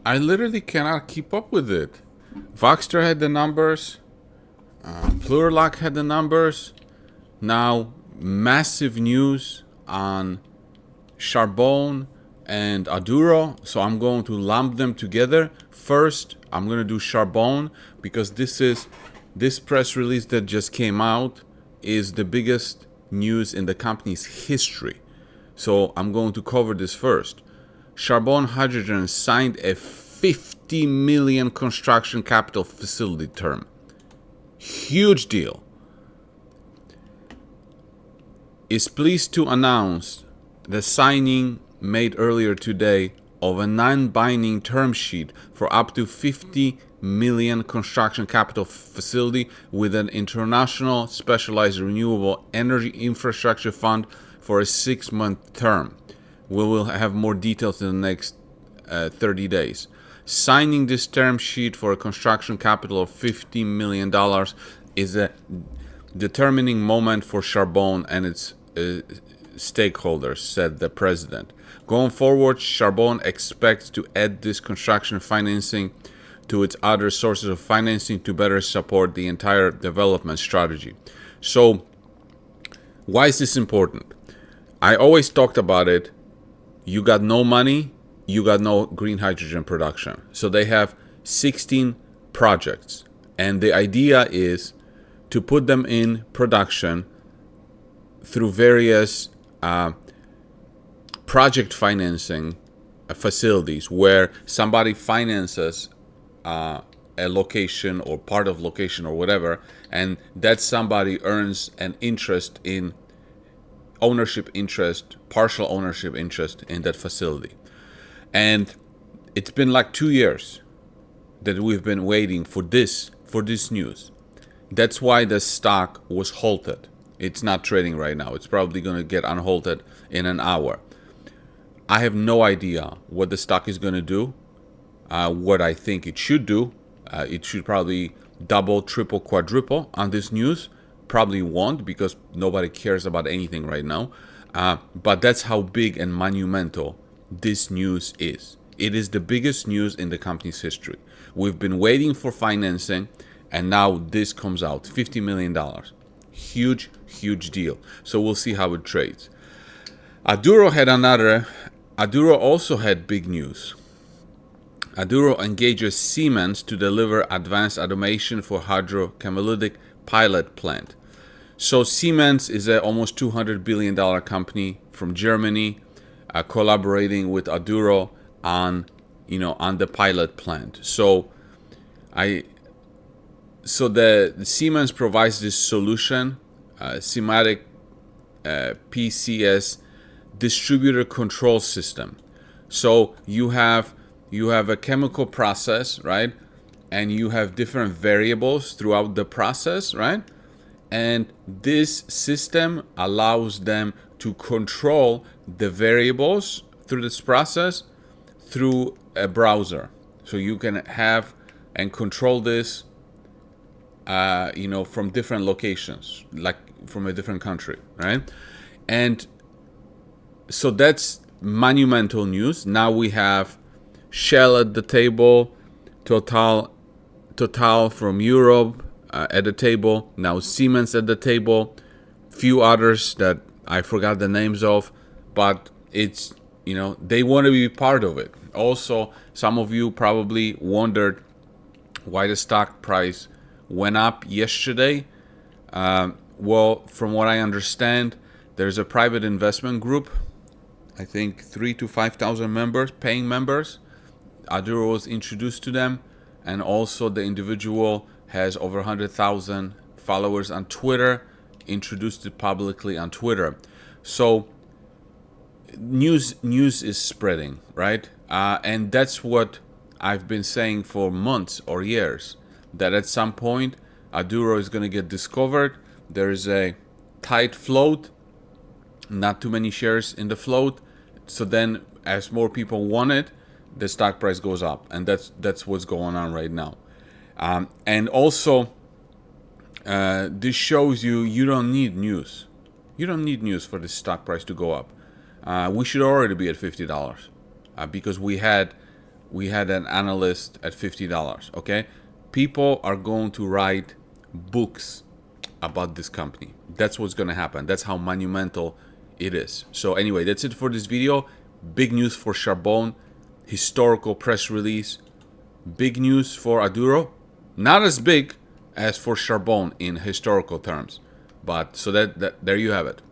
I literally cannot keep up with it. Voxter had the numbers. Plurilock had the numbers. Now, massive news on Charbone and Aduro. So I'm going to lump them together. First, I'm going to do Charbone because this press release that just came out is the biggest news in the company's history. So I'm going to cover this first. Charbone Hydrogen signed a $50 million construction capital facility term. Huge deal. Is pleased to announce the signing made earlier today of a non-binding term sheet for up to $50 million construction capital facility with an international specialized renewable energy infrastructure fund for a 6-month term. We will have more details in the next 30 days. Signing this term sheet for a construction capital of $50 million is a determining moment for Charbone and its stakeholders, said the president. Going forward, Charbone expects to add this construction financing to its other sources of financing to better support the entire development strategy. So, why is this important? I always talked about it. You got no money, you got no green hydrogen production. So they have 16 projects. And the idea is to put them in production through various project financing facilities where somebody finances a location or part of location or whatever, and that somebody earns an interest in ownership interest, partial ownership interest in that facility. And it's been like 2 years that we've been waiting for this news. That's why the stock was halted. It's not trading right now. It's probably going to get unhalted in an hour. I have no idea what the stock is going to do, what I think it should do. It should probably double, triple, quadruple on this news. Probably won't because nobody cares about anything right now. But that's how big and monumental this news is. It is the biggest news in the company's history. We've been waiting for financing, and now this comes out, $50 million. Huge, huge deal. So we'll see how it trades. Aduro also had big news. Aduro engages Siemens to deliver advanced automation for hydrochemilytic pilot plant. So Siemens is an almost $200 billion company from Germany, collaborating with Aduro on the pilot plant. So the Siemens provides this solution, Siematic PCS distributor control system. So you have a chemical process, right? And you have different variables throughout the process, right? And this system allows them to control the variables through this process through a browser. So you can have and control this, from different locations, like from a different country, right? And so that's monumental news. Now we have Shell at the table, Total from Europe at the table, now Siemens at the table, few others that I forgot the names of, but it's, they want to be part of it. Also, some of you probably wondered why the stock price went up yesterday. Well, from what I understand, there's a private investment group, I think 3,000 to 5,000 members, paying members. Aduro was introduced to them, and also the individual has over 100,000 followers on Twitter, introduced it publicly on Twitter. So news is spreading, right? And that's what I've been saying for months or years, that at some point Aduro is going to get discovered. There is a tight float, not too many shares in the float. So then as more people want it, the stock price goes up, and that's what's going on right now. And also, this shows you don't need news. You don't need news for the stock price to go up. We should already be at $50 because we had we had an analyst at $50. Okay, people are going to write books about this company. That's what's going to happen. That's how monumental it is. So anyway, that's it for this video. Big news for Charbone, historical press release. Big news for Aduro, not as big as for Charbone in historical terms, but so that there you have it.